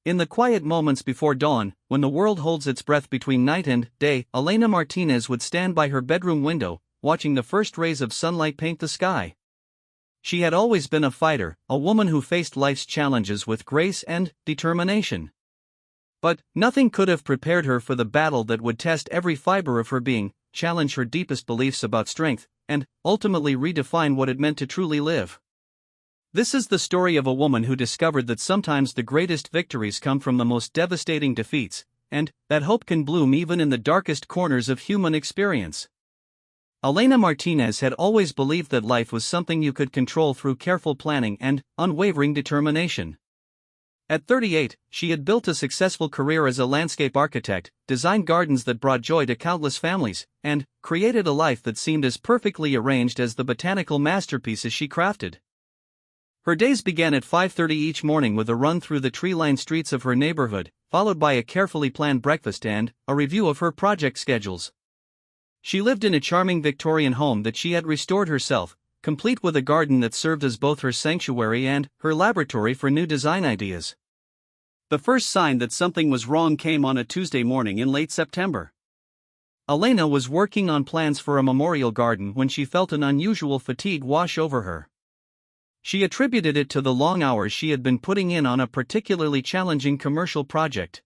In the quiet moments before dawn, when the world holds its breath between night and day, Elena Martinez would stand by her bedroom window, watching the first rays of sunlight paint the sky. She had always been a fighter, a woman who faced life's challenges with grace and determination. But nothing could have prepared her for the battle that would test every fiber of her being, challenge her deepest beliefs about strength, and ultimately redefine what it meant to truly live. This is the story of a woman who discovered that sometimes the greatest victories come from the most devastating defeats, and that hope can bloom even in the darkest corners of human experience. Elena Martinez had always believed that life was something you could control through careful planning and unwavering determination. At 38, she had built a successful career as a landscape architect, designed gardens that brought joy to countless families, and created a life that seemed as perfectly arranged as the botanical masterpieces she crafted. Her days began at 5:30 each morning with a run through the tree-lined streets of her neighborhood, followed by a carefully planned breakfast and a review of her project schedules. She lived in a charming Victorian home that she had restored herself, complete with a garden that served as both her sanctuary and her laboratory for new design ideas. The first sign that something was wrong came on a Tuesday morning in late September. Elena was working on plans for a memorial garden when she felt an unusual fatigue wash over her. She attributed it to the long hours she had been putting in on a particularly challenging commercial project.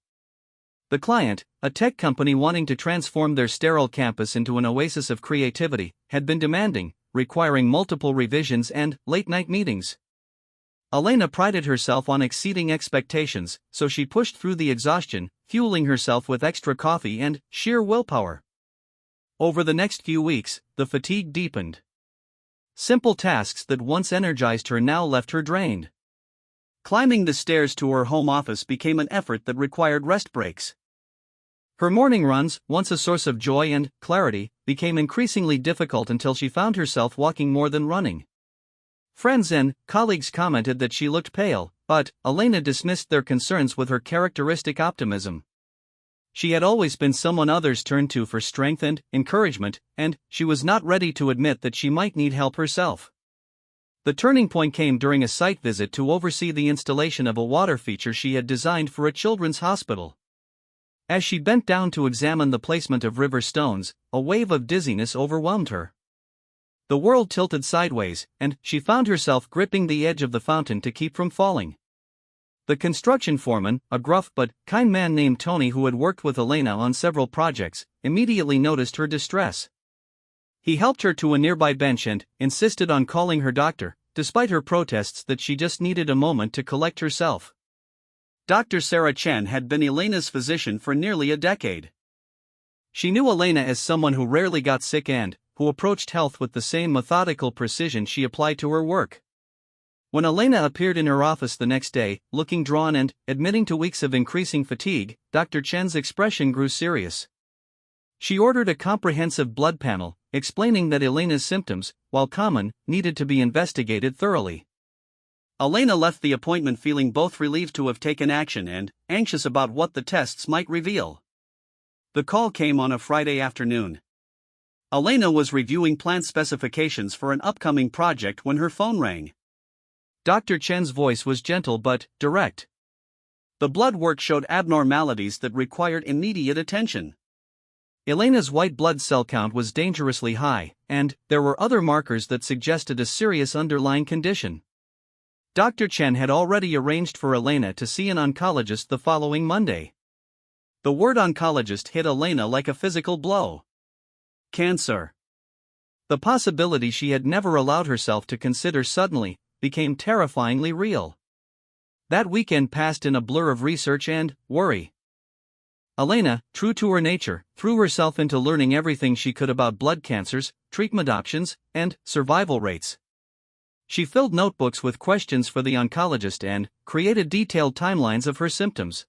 The client, a tech company wanting to transform their sterile campus into an oasis of creativity, had been demanding, requiring multiple revisions and late-night meetings. Elena prided herself on exceeding expectations, so she pushed through the exhaustion, fueling herself with extra coffee and sheer willpower. Over the next few weeks, the fatigue deepened. Simple tasks that once energized her now left her drained. Climbing the stairs to her home office became an effort that required rest breaks. Her morning runs, once a source of joy and clarity, became increasingly difficult until she found herself walking more than running. Friends and colleagues commented that she looked pale, but Elena dismissed their concerns with her characteristic optimism. She had always been someone others turned to for strength and encouragement, and she was not ready to admit that she might need help herself. The turning point came during a site visit to oversee the installation of a water feature she had designed for a children's hospital. As she bent down to examine the placement of river stones, a wave of dizziness overwhelmed her. The world tilted sideways, and she found herself gripping the edge of the fountain to keep from falling. The construction foreman, a gruff but kind man named Tony who had worked with Elena on several projects, immediately noticed her distress. He helped her to a nearby bench and insisted on calling her doctor, despite her protests that she just needed a moment to collect herself. Dr. Sarah Chen had been Elena's physician for nearly a decade. She knew Elena as someone who rarely got sick and who approached health with the same methodical precision she applied to her work. When Elena appeared in her office the next day, looking drawn and admitting to weeks of increasing fatigue, Dr. Chen's expression grew serious. She ordered a comprehensive blood panel, explaining that Elena's symptoms, while common, needed to be investigated thoroughly. Elena left the appointment feeling both relieved to have taken action and anxious about what the tests might reveal. The call came on a Friday afternoon. Elena was reviewing plant specifications for an upcoming project when her phone rang. Dr. Chen's voice was gentle but direct. The blood work showed abnormalities that required immediate attention. Elena's white blood cell count was dangerously high, and there were other markers that suggested a serious underlying condition. Dr. Chen had already arranged for Elena to see an oncologist the following Monday. The word oncologist hit Elena like a physical blow. Cancer. The possibility she had never allowed herself to consider suddenly became terrifyingly real. That weekend passed in a blur of research and worry. Elena, true to her nature, threw herself into learning everything she could about blood cancers, treatment options, and survival rates. She filled notebooks with questions for the oncologist and created detailed timelines of her symptoms.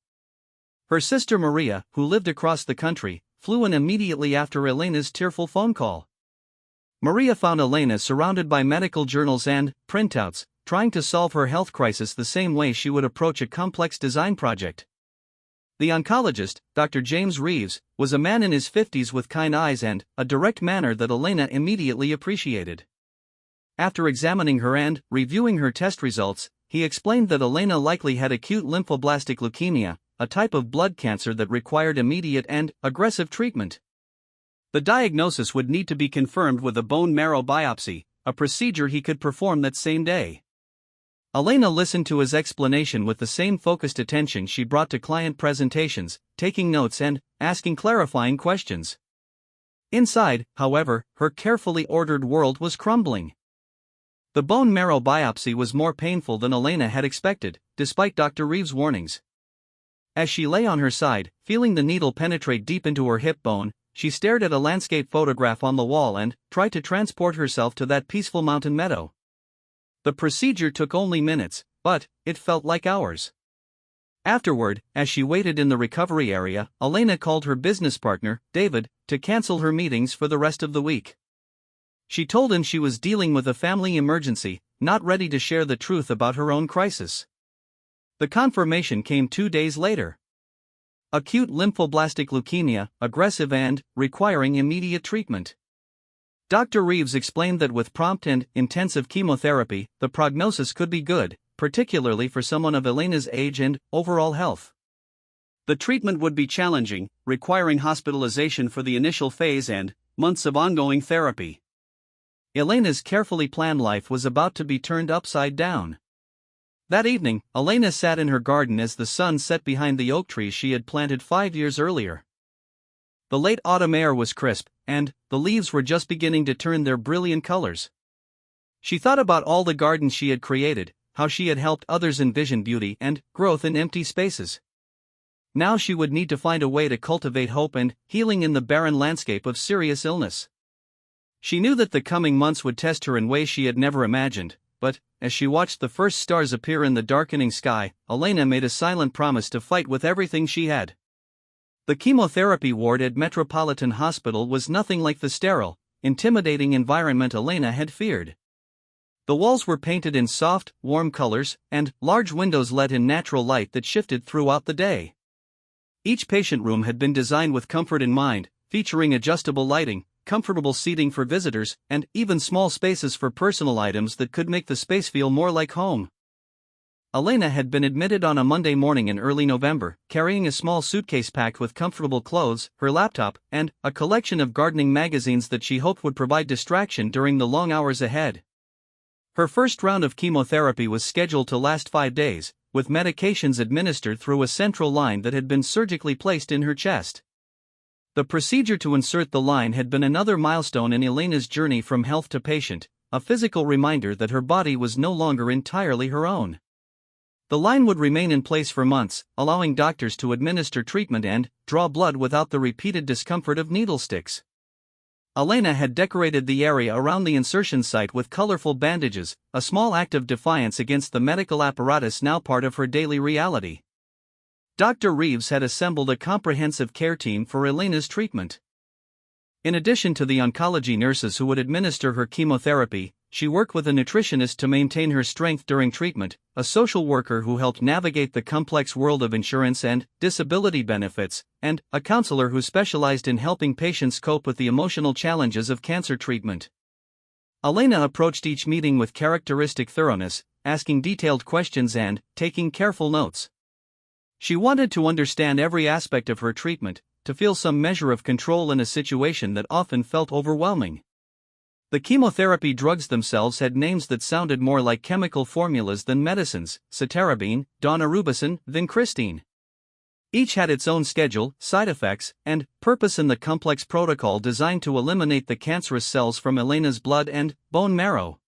Her sister Maria, who lived across the country, flew in immediately after Elena's tearful phone call. Maria found Elena surrounded by medical journals and printouts, trying to solve her health crisis the same way she would approach a complex design project. The oncologist, Dr. James Reeves, was a man in his 50s with kind eyes and a direct manner that Elena immediately appreciated. After examining her and reviewing her test results, he explained that Elena likely had acute lymphoblastic leukemia, a type of blood cancer that required immediate and aggressive treatment. The diagnosis would need to be confirmed with a bone marrow biopsy, a procedure he could perform that same day. Elena listened to his explanation with the same focused attention she brought to client presentations, taking notes and asking clarifying questions. Inside, however, her carefully ordered world was crumbling. The bone marrow biopsy was more painful than Elena had expected, despite Dr. Reeves' warnings. As she lay on her side, feeling the needle penetrate deep into her hip bone, she stared at a landscape photograph on the wall and tried to transport herself to that peaceful mountain meadow. The procedure took only minutes, but it felt like hours. Afterward, as she waited in the recovery area, Elena called her business partner, David, to cancel her meetings for the rest of the week. She told him she was dealing with a family emergency, not ready to share the truth about her own crisis. The confirmation came 2 days later. Acute lymphoblastic leukemia, aggressive and requiring immediate treatment. Dr. Reeves explained that with prompt and intensive chemotherapy, the prognosis could be good, particularly for someone of Elena's age and overall health. The treatment would be challenging, requiring hospitalization for the initial phase and months of ongoing therapy. Elena's carefully planned life was about to be turned upside down. That evening, Elena sat in her garden as the sun set behind the oak trees she had planted 5 years earlier. The late autumn air was crisp, and the leaves were just beginning to turn their brilliant colors. She thought about all the gardens she had created, how she had helped others envision beauty and growth in empty spaces. Now she would need to find a way to cultivate hope and healing in the barren landscape of serious illness. She knew that the coming months would test her in ways she had never imagined, but, as she watched the first stars appear in the darkening sky, Elena made a silent promise to fight with everything she had. The chemotherapy ward at Metropolitan Hospital was nothing like the sterile, intimidating environment Elena had feared. The walls were painted in soft, warm colors, and large windows let in natural light that shifted throughout the day. Each patient room had been designed with comfort in mind, featuring adjustable lighting, comfortable seating for visitors, and even small spaces for personal items that could make the space feel more like home. Elena had been admitted on a Monday morning in early November, carrying a small suitcase packed with comfortable clothes, her laptop, and a collection of gardening magazines that she hoped would provide distraction during the long hours ahead. Her first round of chemotherapy was scheduled to last 5 days, with medications administered through a central line that had been surgically placed in her chest. The procedure to insert the line had been another milestone in Elena's journey from health to patient, a physical reminder that her body was no longer entirely her own. The line would remain in place for months, allowing doctors to administer treatment and draw blood without the repeated discomfort of needle sticks. Elena had decorated the area around the insertion site with colorful bandages, a small act of defiance against the medical apparatus now part of her daily reality. Dr. Reeves had assembled a comprehensive care team for Elena's treatment. In addition to the oncology nurses who would administer her chemotherapy, she worked with a nutritionist to maintain her strength during treatment, a social worker who helped navigate the complex world of insurance and disability benefits, and a counselor who specialized in helping patients cope with the emotional challenges of cancer treatment. Elena approached each meeting with characteristic thoroughness, asking detailed questions and taking careful notes. She wanted to understand every aspect of her treatment, to feel some measure of control in a situation that often felt overwhelming. The chemotherapy drugs themselves had names that sounded more like chemical formulas than medicines: cytarabine, daunorubicin, vincristine. Each had its own schedule, side effects, and purpose in the complex protocol designed to eliminate the cancerous cells from Elena's blood and bone marrow.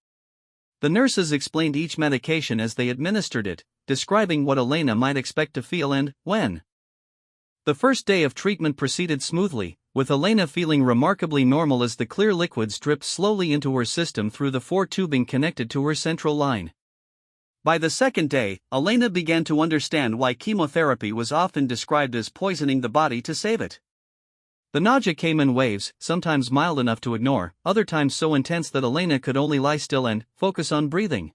The nurses explained each medication as they administered it, describing what Elena might expect to feel and when. The first day of treatment proceeded smoothly, with Elena feeling remarkably normal as the clear liquids dripped slowly into her system through the 4 tubing connected to her central line. By the second day, Elena began to understand why chemotherapy was often described as poisoning the body to save it. The nausea came in waves, sometimes mild enough to ignore, other times so intense that Elena could only lie still and focus on breathing.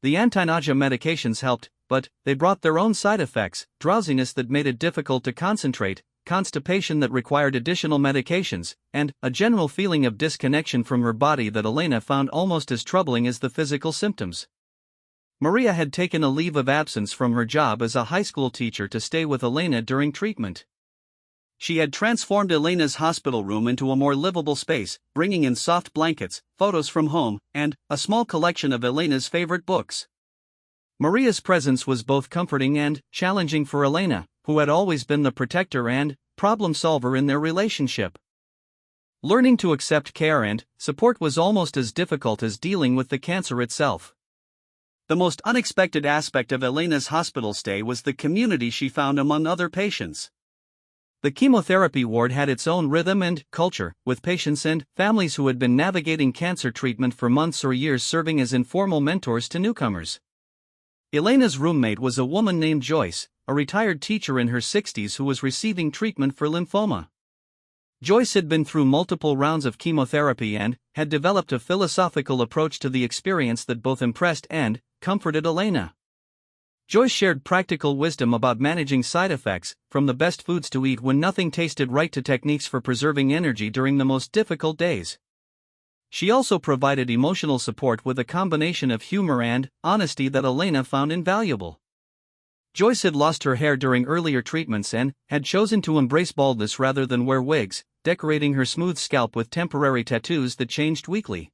The anti-nausea medications helped, but they brought their own side effects: drowsiness that made it difficult to concentrate, constipation that required additional medications, and a general feeling of disconnection from her body that Elena found almost as troubling as the physical symptoms. Maria had taken a leave of absence from her job as a high school teacher to stay with Elena during treatment. She had transformed Elena's hospital room into a more livable space, bringing in soft blankets, photos from home, and a small collection of Elena's favorite books. Maria's presence was both comforting and challenging for Elena, who had always been the protector and problem solver in their relationship. Learning to accept care and support was almost as difficult as dealing with the cancer itself. The most unexpected aspect of Elena's hospital stay was the community she found among other patients. The chemotherapy ward had its own rhythm and culture, with patients and families who had been navigating cancer treatment for months or years serving as informal mentors to newcomers. Elena's roommate was a woman named Joyce, a retired teacher in her 60s who was receiving treatment for lymphoma. Joyce had been through multiple rounds of chemotherapy and had developed a philosophical approach to the experience that both impressed and comforted Elena. Joyce shared practical wisdom about managing side effects, from the best foods to eat when nothing tasted right to techniques for preserving energy during the most difficult days. She also provided emotional support with a combination of humor and honesty that Elena found invaluable. Joyce had lost her hair during earlier treatments and had chosen to embrace baldness rather than wear wigs, decorating her smooth scalp with temporary tattoos that changed weekly.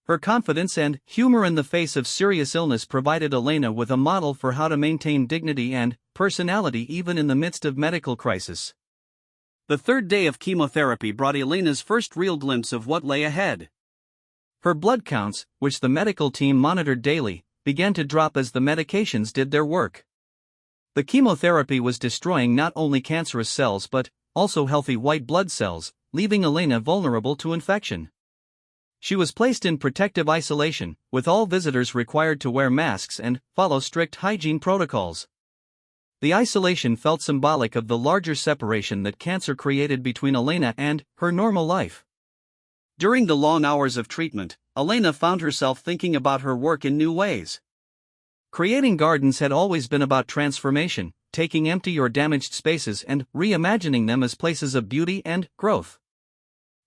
Her confidence and humor in the face of serious illness provided Elena with a model for how to maintain dignity and personality even in the midst of medical crisis. The third day of chemotherapy brought Elena's first real glimpse of what lay ahead. Her blood counts, which the medical team monitored daily, began to drop as the medications did their work. The chemotherapy was destroying not only cancerous cells but also healthy white blood cells, leaving Elena vulnerable to infection. She was placed in protective isolation, with all visitors required to wear masks and follow strict hygiene protocols. The isolation felt symbolic of the larger separation that cancer created between Elena and her normal life. During the long hours of treatment, Elena found herself thinking about her work in new ways. Creating gardens had always been about transformation, taking empty or damaged spaces and reimagining them as places of beauty and growth.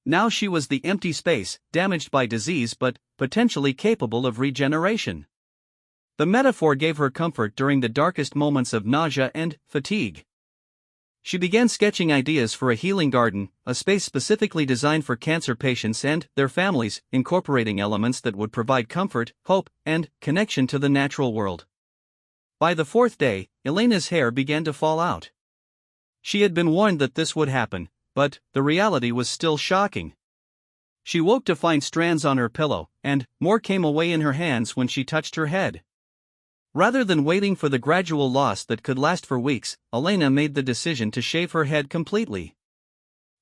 Now she was the empty space, damaged by disease but potentially capable of regeneration. The metaphor gave her comfort during the darkest moments of nausea and fatigue. She began sketching ideas for a healing garden, a space specifically designed for cancer patients and their families, incorporating elements that would provide comfort, hope, and connection to the natural world. By the fourth day, Elena's hair began to fall out. She had been warned that this would happen, but the reality was still shocking. She woke to find strands on her pillow, and more came away in her hands when she touched her head. Rather than waiting for the gradual loss that could last for weeks, Elena made the decision to shave her head completely.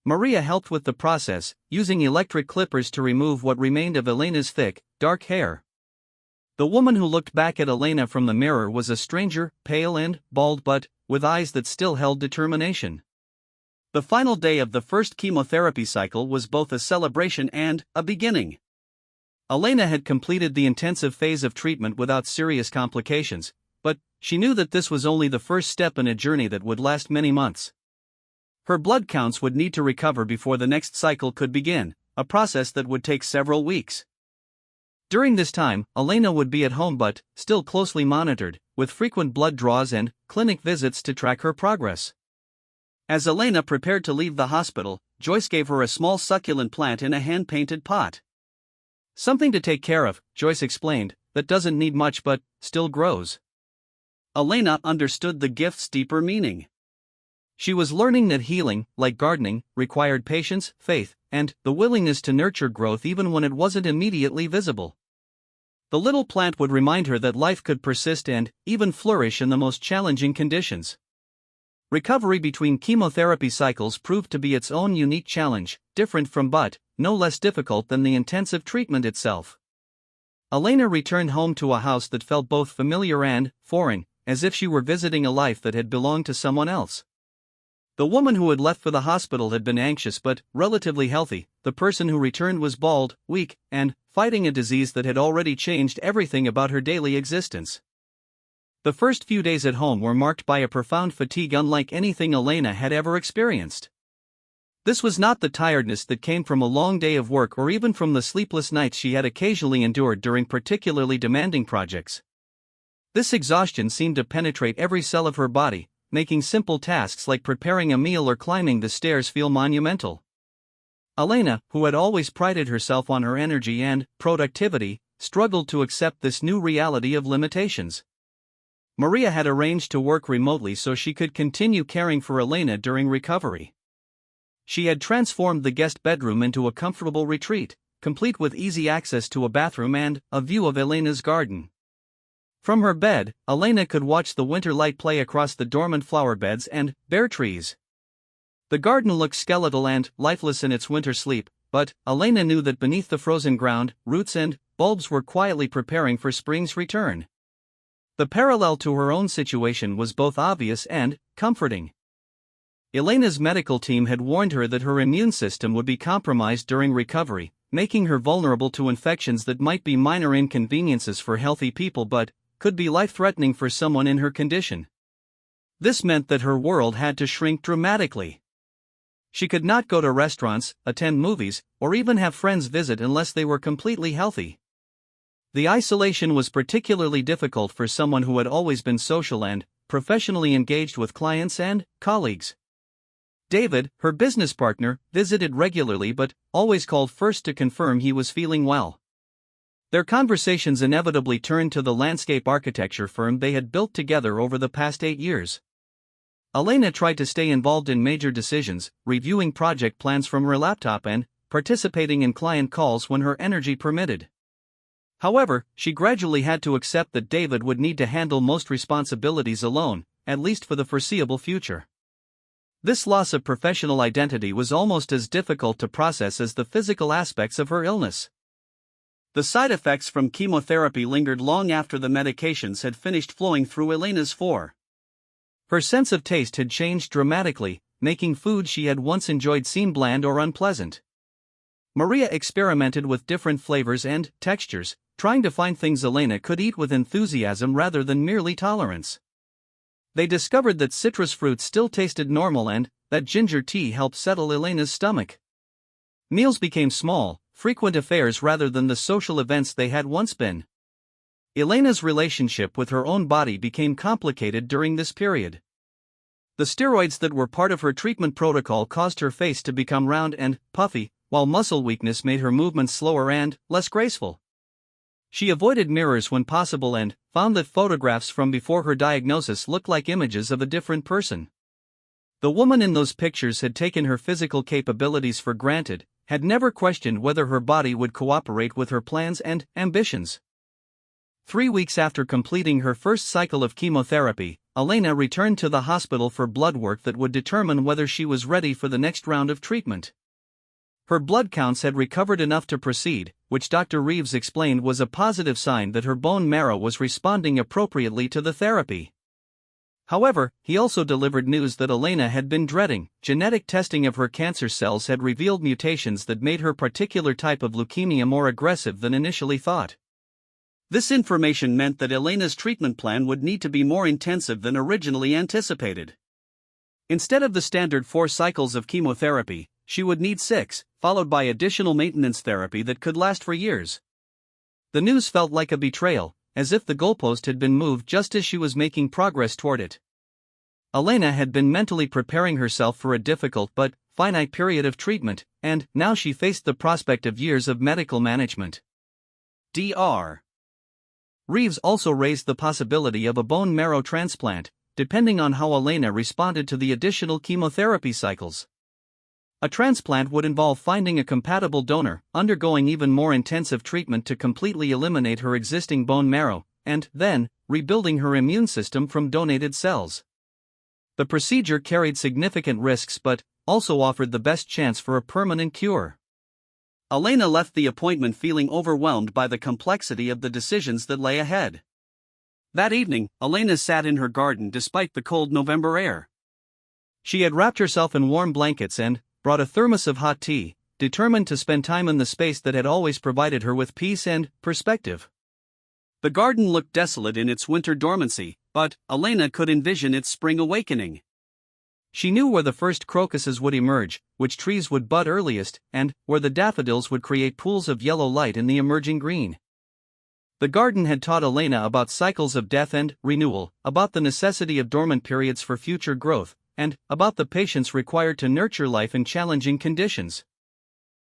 Maria helped with the process, using electric clippers to remove what remained of Elena's thick, dark hair. The woman who looked back at Elena from the mirror was a stranger, pale and bald but with eyes that still held determination. The final day of the first chemotherapy cycle was both a celebration and a beginning. Elena had completed the intensive phase of treatment without serious complications, but she knew that this was only the first step in a journey that would last many months. Her blood counts would need to recover before the next cycle could begin, a process that would take several weeks. During this time, Elena would be at home but still closely monitored, with frequent blood draws and clinic visits to track her progress. As Elena prepared to leave the hospital, Joyce gave her a small succulent plant in a hand-painted pot. "Something to take care of," Joyce explained, "that doesn't need much but still grows." Elena understood the gift's deeper meaning. She was learning that healing, like gardening, required patience, faith, and the willingness to nurture growth even when it wasn't immediately visible. The little plant would remind her that life could persist and even flourish in the most challenging conditions. Recovery between chemotherapy cycles proved to be its own unique challenge, different from but no less difficult than the intensive treatment itself. Elena returned home to a house that felt both familiar and foreign, as if she were visiting a life that had belonged to someone else. The woman who had left for the hospital had been anxious but relatively healthy. The person who returned was bald, weak, and fighting a disease that had already changed everything about her daily existence. The first few days at home were marked by a profound fatigue unlike anything Elena had ever experienced. This was not the tiredness that came from a long day of work or even from the sleepless nights she had occasionally endured during particularly demanding projects. This exhaustion seemed to penetrate every cell of her body, making simple tasks like preparing a meal or climbing the stairs feel monumental. Elena, who had always prided herself on her energy and productivity, struggled to accept this new reality of limitations. Maria had arranged to work remotely so she could continue caring for Elena during recovery. She had transformed the guest bedroom into a comfortable retreat, complete with easy access to a bathroom and a view of Elena's garden. From her bed, Elena could watch the winter light play across the dormant flower beds and bare trees. The garden looked skeletal and lifeless in its winter sleep, but Elena knew that beneath the frozen ground, roots and bulbs were quietly preparing for spring's return. The parallel to her own situation was both obvious and comforting. Elena's medical team had warned her that her immune system would be compromised during recovery, making her vulnerable to infections that might be minor inconveniences for healthy people but could be life-threatening for someone in her condition. This meant that her world had to shrink dramatically. She could not go to restaurants, attend movies, or even have friends visit unless they were completely healthy. The isolation was particularly difficult for someone who had always been social and professionally engaged with clients and colleagues. David, her business partner, visited regularly but always called first to confirm he was feeling well. Their conversations inevitably turned to the landscape architecture firm they had built together over the past 8 years. Elena tried to stay involved in major decisions, reviewing project plans from her laptop and participating in client calls when her energy permitted. However, she gradually had to accept that David would need to handle most responsibilities alone, at least for the foreseeable future. This loss of professional identity was almost as difficult to process as the physical aspects of her illness. The side effects from chemotherapy lingered long after the medications had finished flowing through Elena's fore. Her sense of taste had changed dramatically, making food she had once enjoyed seem bland or unpleasant. Maria experimented with different flavors and textures, trying to find things Elena could eat with enthusiasm rather than merely tolerance. They discovered that citrus fruits still tasted normal and that ginger tea helped settle Elena's stomach. Meals became small, frequent affairs rather than the social events they had once been. Elena's relationship with her own body became complicated during this period. The steroids that were part of her treatment protocol caused her face to become round and puffy, while muscle weakness made her movements slower and less graceful. She avoided mirrors when possible and found that photographs from before her diagnosis looked like images of a different person. The woman in those pictures had taken her physical capabilities for granted, had never questioned whether her body would cooperate with her plans and ambitions. 3 weeks after completing her first cycle of chemotherapy, Elena returned to the hospital for blood work that would determine whether she was ready for the next round of treatment. Her blood counts had recovered enough to proceed, which Dr. Reeves explained was a positive sign that her bone marrow was responding appropriately to the therapy. However, he also delivered news that Elena had been dreading. Genetic testing of her cancer cells had revealed mutations that made her particular type of leukemia more aggressive than initially thought. This information meant that Elena's treatment plan would need to be more intensive than originally anticipated. Instead of the standard 4 cycles of chemotherapy, she would need 6, followed by additional maintenance therapy that could last for years. The news felt like a betrayal, as if the goalpost had been moved just as she was making progress toward it. Elena had been mentally preparing herself for a difficult but finite period of treatment, and now she faced the prospect of years of medical management. Dr. Reeves also raised the possibility of a bone marrow transplant, depending on how Elena responded to the additional chemotherapy cycles. A transplant would involve finding a compatible donor, undergoing even more intensive treatment to completely eliminate her existing bone marrow, and then rebuilding her immune system from donated cells. The procedure carried significant risks but also offered the best chance for a permanent cure. Elena left the appointment feeling overwhelmed by the complexity of the decisions that lay ahead. That evening, Elena sat in her garden despite the cold November air. She had wrapped herself in warm blankets and brought a thermos of hot tea, determined to spend time in the space that had always provided her with peace and perspective. The garden looked desolate in its winter dormancy, but Elena could envision its spring awakening. She knew where the first crocuses would emerge, which trees would bud earliest, and where the daffodils would create pools of yellow light in the emerging green. The garden had taught Elena about cycles of death and renewal, about the necessity of dormant periods for future growth, and about the patience required to nurture life in challenging conditions.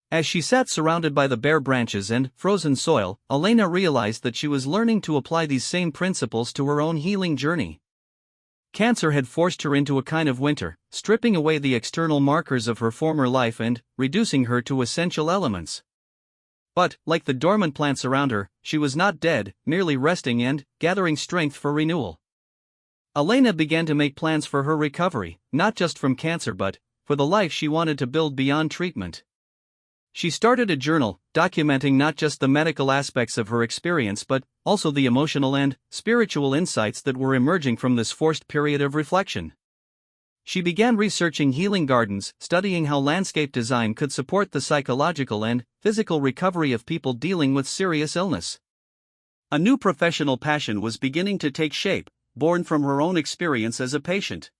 As she sat surrounded by the bare branches and frozen soil, Elena realized that she was learning to apply these same principles to her own healing journey. Cancer had forced her into a kind of winter, stripping away the external markers of her former life and reducing her to essential elements. But, like the dormant plants around her, she was not dead, merely resting and gathering strength for renewal. Elena began to make plans for her recovery, not just from cancer but for the life she wanted to build beyond treatment. She started a journal, documenting not just the medical aspects of her experience but also the emotional and spiritual insights that were emerging from this forced period of reflection. She began researching healing gardens, studying how landscape design could support the psychological and physical recovery of people dealing with serious illness. A new professional passion was beginning to take shape, born from her own experience as a patient.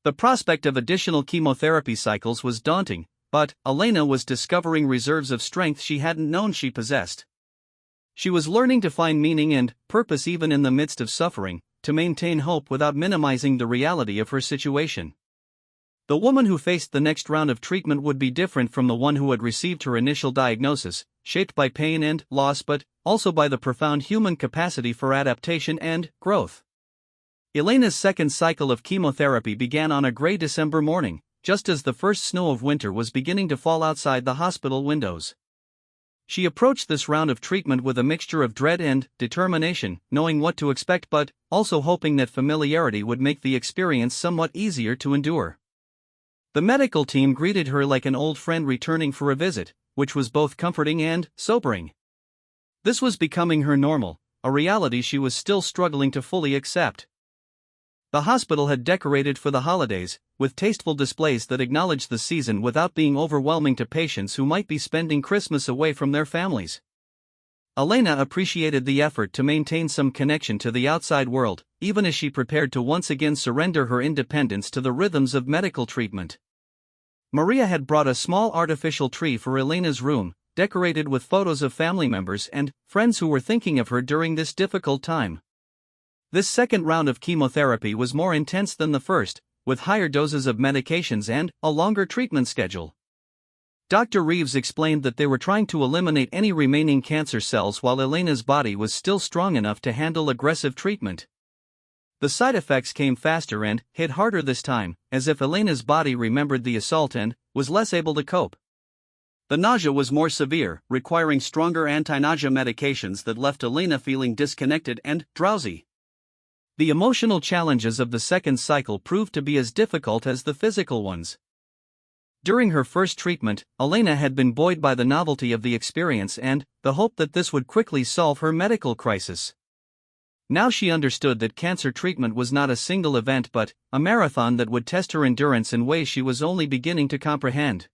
The prospect of additional chemotherapy cycles was daunting, but Elena was discovering reserves of strength she hadn't known she possessed. She was learning to find meaning and purpose even in the midst of suffering, to maintain hope without minimizing the reality of her situation. The woman who faced the next round of treatment would be different from the one who had received her initial diagnosis, shaped by pain and loss but also by the profound human capacity for adaptation and growth. Elena's second cycle of chemotherapy began on a gray December morning, just as the first snow of winter was beginning to fall outside the hospital windows. She approached this round of treatment with a mixture of dread and determination, knowing what to expect but also hoping that familiarity would make the experience somewhat easier to endure. The medical team greeted her like an old friend returning for a visit, which was both comforting and sobering. This was becoming her normal, a reality she was still struggling to fully accept. The hospital had decorated for the holidays, with tasteful displays that acknowledged the season without being overwhelming to patients who might be spending Christmas away from their families. Elena appreciated the effort to maintain some connection to the outside world, even as she prepared to once again surrender her independence to the rhythms of medical treatment. Maria had brought a small artificial tree for Elena's room, decorated with photos of family members and friends who were thinking of her during this difficult time. This second round of chemotherapy was more intense than the first, with higher doses of medications and a longer treatment schedule. Dr. Reeves explained that they were trying to eliminate any remaining cancer cells while Elena's body was still strong enough to handle aggressive treatment. The side effects came faster and hit harder this time, as if Elena's body remembered the assault and was less able to cope. The nausea was more severe, requiring stronger anti-nausea medications that left Elena feeling disconnected and drowsy. The emotional challenges of the second cycle proved to be as difficult as the physical ones. During her first treatment, Elena had been buoyed by the novelty of the experience and the hope that this would quickly solve her medical crisis. Now she understood that cancer treatment was not a single event but a marathon that would test her endurance in ways she was only beginning to comprehend.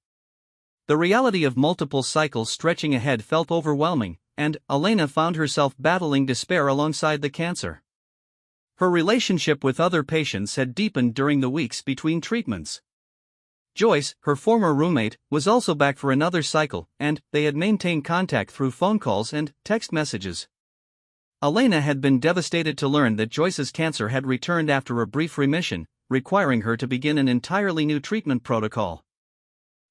The reality of multiple cycles stretching ahead felt overwhelming, and Elena found herself battling despair alongside the cancer. Her relationship with other patients had deepened during the weeks between treatments. Joyce, her former roommate, was also back for another cycle, and they had maintained contact through phone calls and text messages. Elena had been devastated to learn that Joyce's cancer had returned after a brief remission, requiring her to begin an entirely new treatment protocol.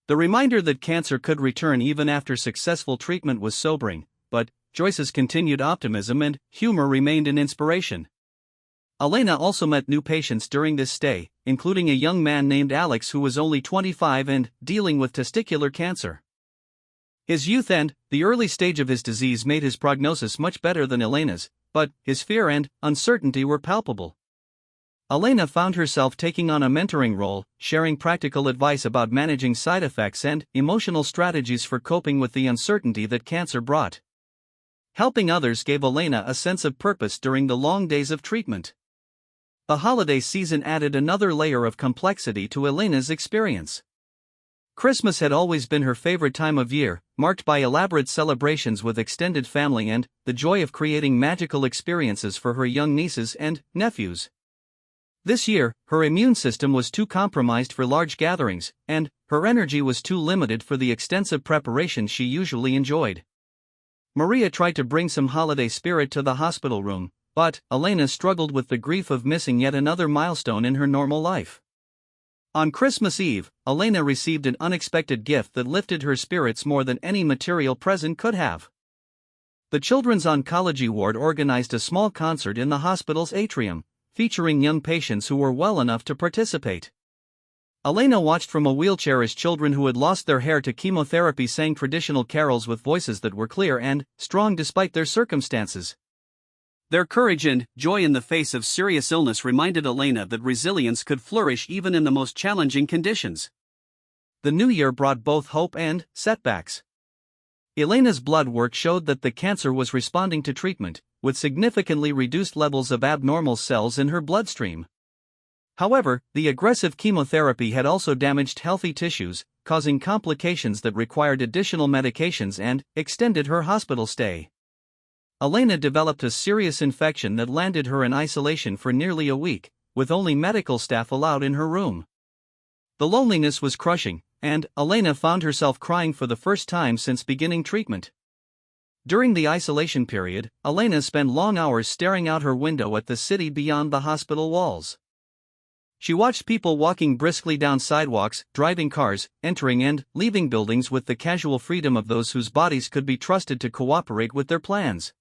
The reminder that cancer could return even after successful treatment was sobering, but Joyce's continued optimism and humor remained an inspiration. Elena also met new patients during this stay, including a young man named Alex who was only 25 and dealing with testicular cancer. His youth and the early stage of his disease made his prognosis much better than Elena's, but his fear and uncertainty were palpable. Elena found herself taking on a mentoring role, sharing practical advice about managing side effects and emotional strategies for coping with the uncertainty that cancer brought. Helping others gave Elena a sense of purpose during the long days of treatment. The holiday season added another layer of complexity to Elena's experience. Christmas had always been her favorite time of year, marked by elaborate celebrations with extended family and the joy of creating magical experiences for her young nieces and nephews. This year, her immune system was too compromised for large gatherings, and her energy was too limited for the extensive preparation she usually enjoyed. Maria tried to bring some holiday spirit to the hospital room, but Elena struggled with the grief of missing yet another milestone in her normal life. On Christmas Eve, Elena received an unexpected gift that lifted her spirits more than any material present could have. The Children's Oncology Ward organized a small concert in the hospital's atrium, featuring young patients who were well enough to participate. Elena watched from a wheelchair as children who had lost their hair to chemotherapy sang traditional carols with voices that were clear and strong despite their circumstances. Their courage and joy in the face of serious illness reminded Elena that resilience could flourish even in the most challenging conditions. The new year brought both hope and setbacks. Elena's blood work showed that the cancer was responding to treatment, with significantly reduced levels of abnormal cells in her bloodstream. However, the aggressive chemotherapy had also damaged healthy tissues, causing complications that required additional medications and extended her hospital stay. Elena developed a serious infection that landed her in isolation for nearly a week, with only medical staff allowed in her room. The loneliness was crushing, and Elena found herself crying for the first time since beginning treatment. During the isolation period, Elena spent long hours staring out her window at the city beyond the hospital walls. She watched people walking briskly down sidewalks, driving cars, entering and leaving buildings with the casual freedom of those whose bodies could be trusted to cooperate with their plans.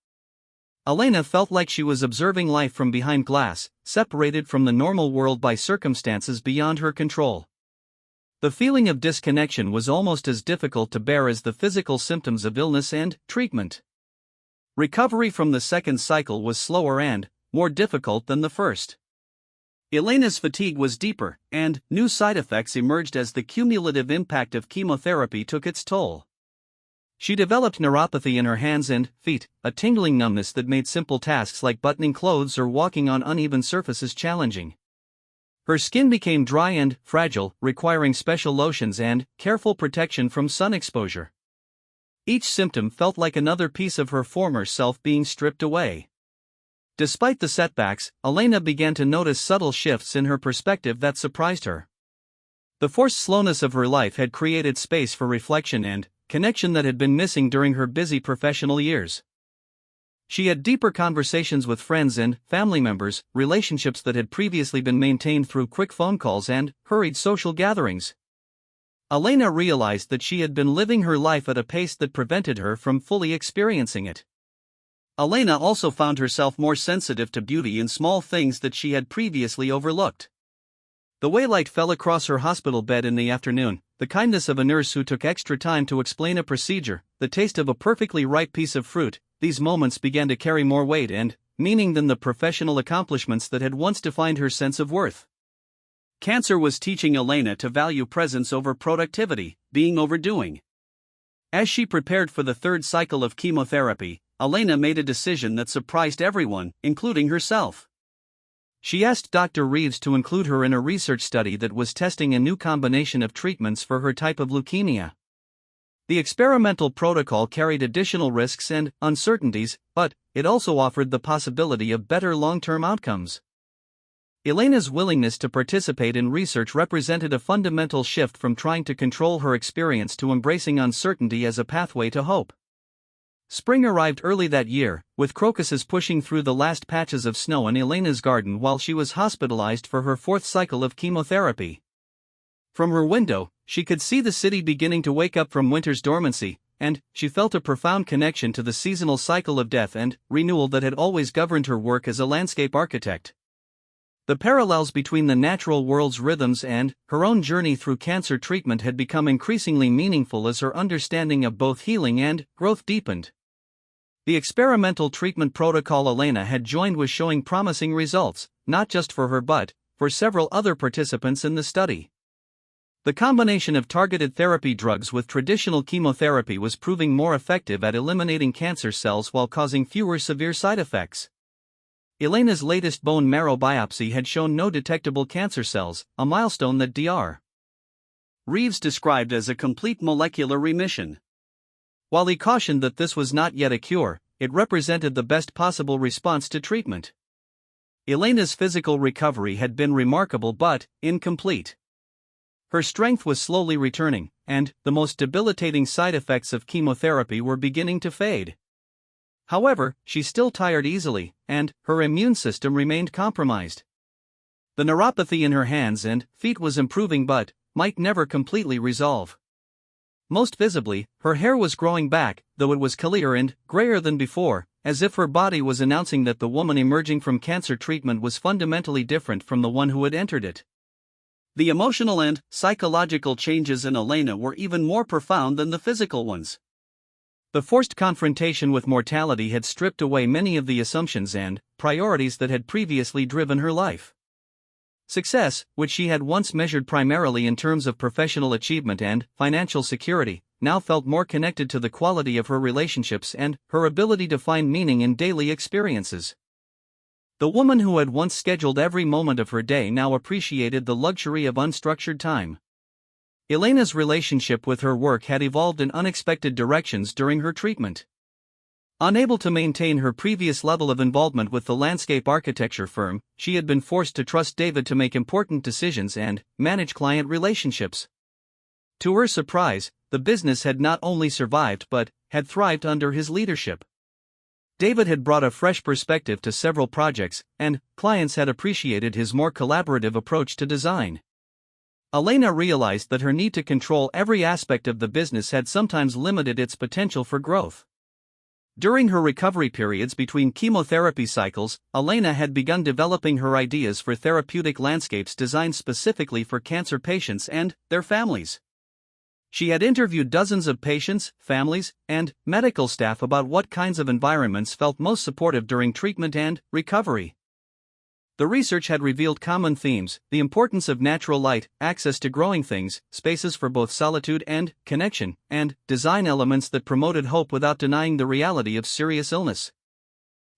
Elena felt like she was observing life from behind glass, separated from the normal world by circumstances beyond her control. The feeling of disconnection was almost as difficult to bear as the physical symptoms of illness and treatment. Recovery from the second cycle was slower and more difficult than the first. Elena's fatigue was deeper, and new side effects emerged as the cumulative impact of chemotherapy took its toll. She developed neuropathy in her hands and feet, a tingling numbness that made simple tasks like buttoning clothes or walking on uneven surfaces challenging. Her skin became dry and fragile, requiring special lotions and careful protection from sun exposure. Each symptom felt like another piece of her former self being stripped away. Despite the setbacks, Elena began to notice subtle shifts in her perspective that surprised her. The forced slowness of her life had created space for reflection and connection that had been missing during her busy professional years. She had deeper conversations with friends and family members, relationships that had previously been maintained through quick phone calls and hurried social gatherings. Elena realized that she had been living her life at a pace that prevented her from fully experiencing it. Elena also found herself more sensitive to beauty in small things that she had previously overlooked. The way light fell across her hospital bed in the afternoon, the kindness of a nurse who took extra time to explain a procedure, the taste of a perfectly ripe piece of fruit, these moments began to carry more weight and meaning than the professional accomplishments that had once defined her sense of worth. Cancer was teaching Elena to value presence over productivity, being overdoing. As she prepared for the third cycle of chemotherapy, Elena made a decision that surprised everyone, including herself. She asked Dr. Reeves to include her in a research study that was testing a new combination of treatments for her type of leukemia. The experimental protocol carried additional risks and uncertainties, but it also offered the possibility of better long-term outcomes. Elena's willingness to participate in research represented a fundamental shift from trying to control her experience to embracing uncertainty as a pathway to hope. Spring arrived early that year, with crocuses pushing through the last patches of snow in Elena's garden while she was hospitalized for her fourth cycle of chemotherapy. From her window, she could see the city beginning to wake up from winter's dormancy, and she felt a profound connection to the seasonal cycle of death and renewal that had always governed her work as a landscape architect. The parallels between the natural world's rhythms and her own journey through cancer treatment had become increasingly meaningful as her understanding of both healing and growth deepened. The experimental treatment protocol Elena had joined was showing promising results, not just for her but for several other participants in the study. The combination of targeted therapy drugs with traditional chemotherapy was proving more effective at eliminating cancer cells while causing fewer severe side effects. Elena's latest bone marrow biopsy had shown no detectable cancer cells, a milestone that Dr. Reeves described as a complete molecular remission. While he cautioned that this was not yet a cure, it represented the best possible response to treatment. Elena's physical recovery had been remarkable but incomplete. Her strength was slowly returning, and the most debilitating side effects of chemotherapy were beginning to fade. However, she still tired easily, and her immune system remained compromised. The neuropathy in her hands and feet was improving but might never completely resolve. Most visibly, her hair was growing back, though it was clearer and grayer than before, as if her body was announcing that the woman emerging from cancer treatment was fundamentally different from the one who had entered it. The emotional and psychological changes in Elena were even more profound than the physical ones. The forced confrontation with mortality had stripped away many of the assumptions and priorities that had previously driven her life. Success, which she had once measured primarily in terms of professional achievement and financial security, now felt more connected to the quality of her relationships and her ability to find meaning in daily experiences. The woman who had once scheduled every moment of her day now appreciated the luxury of unstructured time. Elena's relationship with her work had evolved in unexpected directions during her treatment. Unable to maintain her previous level of involvement with the landscape architecture firm, she had been forced to trust David to make important decisions and manage client relationships. To her surprise, the business had not only survived but had thrived under his leadership. David had brought a fresh perspective to several projects, and clients had appreciated his more collaborative approach to design. Elena realized that her need to control every aspect of the business had sometimes limited its potential for growth. During her recovery periods between chemotherapy cycles, Elena had begun developing her ideas for therapeutic landscapes designed specifically for cancer patients and their families. She had interviewed dozens of patients, families, and medical staff about what kinds of environments felt most supportive during treatment and recovery. The research had revealed common themes: the importance of natural light, access to growing things, spaces for both solitude and connection, and design elements that promoted hope without denying the reality of serious illness.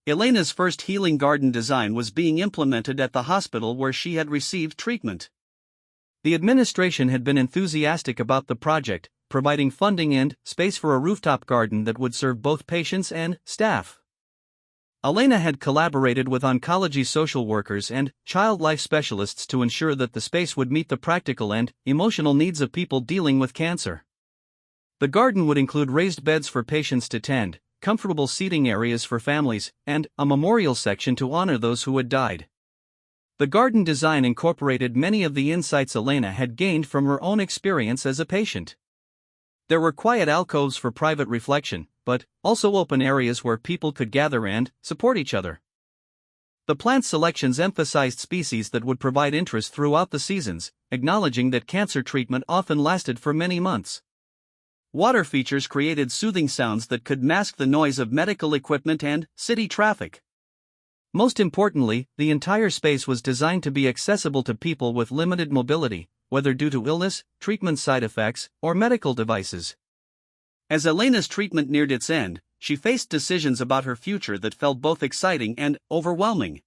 Elena's first healing garden design was being implemented at the hospital where she had received treatment. The administration had been enthusiastic about the project, providing funding and space for a rooftop garden that would serve both patients and staff. Elena had collaborated with oncology social workers and child life specialists to ensure that the space would meet the practical and emotional needs of people dealing with cancer. The garden would include raised beds for patients to tend, comfortable seating areas for families, and a memorial section to honor those who had died. The garden design incorporated many of the insights Elena had gained from her own experience as a patient. There were quiet alcoves for private reflection, but also open areas where people could gather and support each other. The plant selections emphasized species that would provide interest throughout the seasons, acknowledging that cancer treatment often lasted for many months. Water features created soothing sounds that could mask the noise of medical equipment and city traffic. Most importantly, the entire space was designed to be accessible to people with limited mobility, whether due to illness, treatment side effects, or medical devices. As Elena's treatment neared its end, she faced decisions about her future that felt both exciting and overwhelming.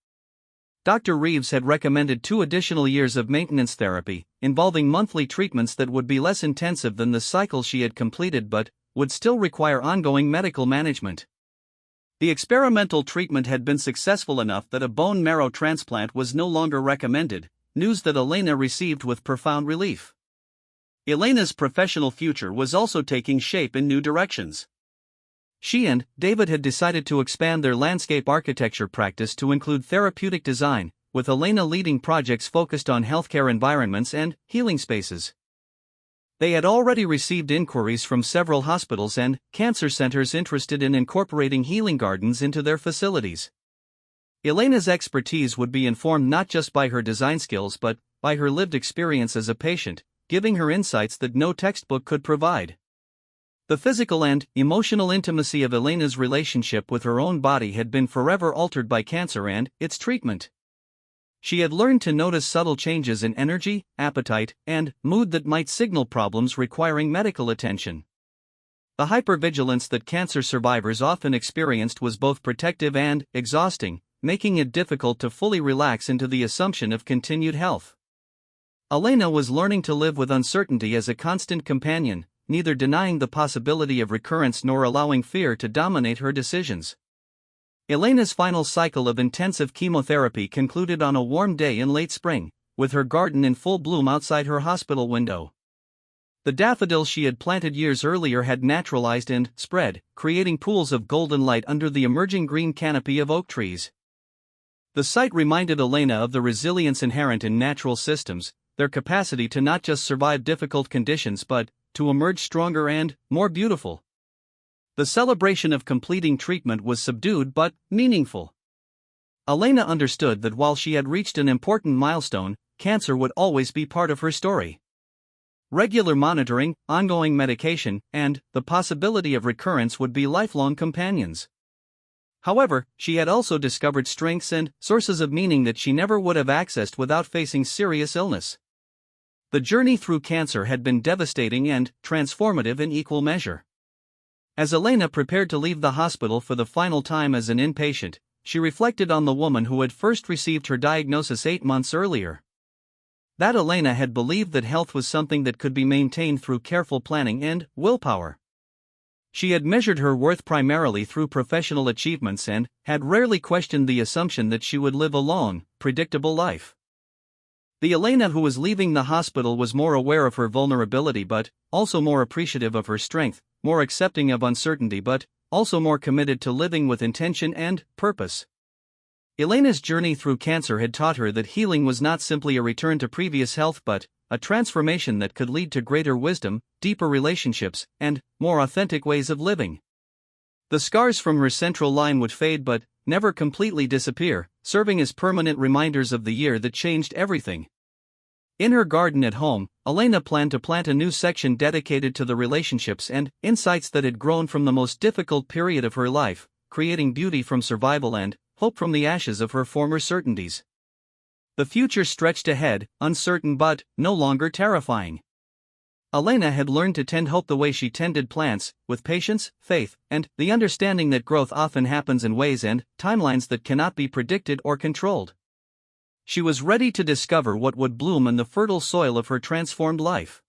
Dr. Reeves had recommended 2 additional years of maintenance therapy, involving monthly treatments that would be less intensive than the cycle she had completed but would still require ongoing medical management. The experimental treatment had been successful enough that a bone marrow transplant was no longer recommended, news that Elena received with profound relief. Elena's professional future was also taking shape in new directions. She and David had decided to expand their landscape architecture practice to include therapeutic design, with Elena leading projects focused on healthcare environments and healing spaces. They had already received inquiries from several hospitals and cancer centers interested in incorporating healing gardens into their facilities. Elena's expertise would be informed not just by her design skills but by her lived experience as a patient, giving her insights that no textbook could provide. The physical and emotional intimacy of Elena's relationship with her own body had been forever altered by cancer and its treatment. She had learned to notice subtle changes in energy, appetite, and mood that might signal problems requiring medical attention. The hypervigilance that cancer survivors often experienced was both protective and exhausting, making it difficult to fully relax into the assumption of continued health. Elena was learning to live with uncertainty as a constant companion, neither denying the possibility of recurrence nor allowing fear to dominate her decisions. Elena's final cycle of intensive chemotherapy concluded on a warm day in late spring, with her garden in full bloom outside her hospital window. The daffodils she had planted years earlier had naturalized and spread, creating pools of golden light under the emerging green canopy of oak trees. The sight reminded Elena of the resilience inherent in natural systems, their capacity to not just survive difficult conditions but to emerge stronger and more beautiful. The celebration of completing treatment was subdued but meaningful. Elena understood that while she had reached an important milestone, cancer would always be part of her story. Regular monitoring, ongoing medication, and the possibility of recurrence would be lifelong companions. However, she had also discovered strengths and sources of meaning that she never would have accessed without facing serious illness. The journey through cancer had been devastating and transformative in equal measure. As Elena prepared to leave the hospital for the final time as an inpatient, she reflected on the woman who had first received her diagnosis 8 months earlier. That Elena had believed that health was something that could be maintained through careful planning and willpower. She had measured her worth primarily through professional achievements and had rarely questioned the assumption that she would live a long, predictable life. The Elena who was leaving the hospital was more aware of her vulnerability but also more appreciative of her strength, more accepting of uncertainty but also more committed to living with intention and purpose. Elena's journey through cancer had taught her that healing was not simply a return to previous health but a transformation that could lead to greater wisdom, deeper relationships, and more authentic ways of living. The scars from her central line would fade but never completely disappear, serving as permanent reminders of the year that changed everything. In her garden at home, Elena planned to plant a new section dedicated to the relationships and insights that had grown from the most difficult period of her life, creating beauty from survival and hope from the ashes of her former certainties. The future stretched ahead, uncertain but no longer terrifying. Elena had learned to tend hope the way she tended plants, with patience, faith, and the understanding that growth often happens in ways and timelines that cannot be predicted or controlled. She was ready to discover what would bloom in the fertile soil of her transformed life.